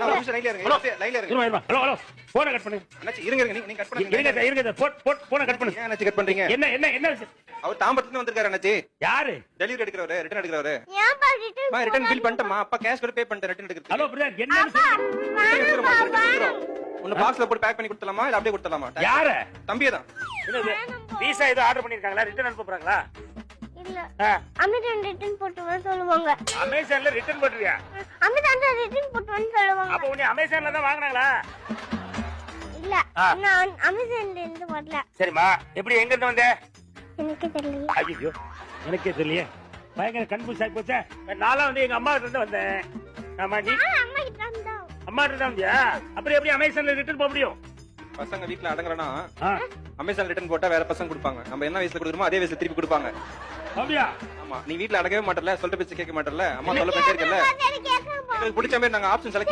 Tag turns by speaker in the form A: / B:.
A: ஒரு நிமிஷம் லைன்ல இருங்க. லைன்ல இருங்க.
B: ஹலோ ஹலோ போனை கட் பண்ணு.
A: அண்ணாச்சி இருங்க நீங்க கட் பண்ணுங்க.
B: இருங்க போனை கட் பண்ணு.
A: ஏன் அண்ணாச்சி கட் பண்றீங்க?
B: என்ன
A: அவர் தாம்பரத்துல இருந்து வந்திருக்காரு அண்ணாச்சி.
B: யாரு?
A: டெலிவரி எடுக்கறவரு, ரிட்டர்ன் எடுக்கறவரு.
C: ஏன்பா ரிட்டர்ன்?
A: மா ரிட்டர்ன் பில் பண்ணிட்டேமா. அப்பா கேஷ் கூட பே பண்ணிட்டேன் ரிட்டர்ன் எடுக்கறதுக்கு.
B: ஹலோ பிரதர் என்ன
A: உன்ன பாக்ஸ்ல போட்டு பேக் பண்ணி கொடுத்தலாமா இல்ல அப்படியே கொடுத்தலாமா?
B: யாரு?
A: தம்பியே தான்.
B: என்னது பீஸா ஏதோ ஆர்டர் பண்ணிருக்காங்களா? ரிட்டர்ன் அனுப்ப போறாங்களா?
C: இல்ல அமேசான் ரிட்டர்ன் போட்டு வர சொல்லுவாங்க.
B: அமேசான்ல ரிட்டர்ன் போட்டுறியா?
C: அமேசான்ல ரிட்டர்ன் போட்டு வர சொல்லுவாங்க.
B: அப்ப உன்னை அமேசான்ல தான் வாங்குனாங்களா?
C: இல்ல நான் அமேசான்ல இருந்து வரல.
B: சரிமா எப்படி எங்க இருந்து வந்த?
C: எனக்கு தெரியல.
B: ஐயோ எனக்கே தெரியலையே. பயங்கர கன்ஃபியூஸ் ஆகி போச்சே. நான்லாம் வந்து எங்க அம்மா கிட்ட இருந்து வந்தேன். ஆமா நீ
C: அம்மா கிட்ட வந்தா.
B: அம்மா கிட்ட தான் வந்தியா? அப்புறம் எப்படி அமேசான்ல ரிட்டர்ன் போக முடியும்?
A: பசங்க வீட்ல அடங்கறனா அமேசான் ரிட்டர்ன் போட்டா வேற பசங்க கொடுப்பாங்க. நம்ம என்ன வயசுல கொடுக்குறோமோ அதே வயசுல திருப்பி கொடுப்பாங்க.
B: அப்படியா?
A: ஆமா நீ வீட்ல அடங்கவே மாட்டல, சொல்ற பேச்சு கேட்க மாட்டல. அம்மா சொல்ல பேச்சே இருக்கல.
C: சரி கேக்குறேன்.
A: உங்களுக்கு பிடிச்ச மாதிரி நாங்க ஆப்ஷன் செலக்ட்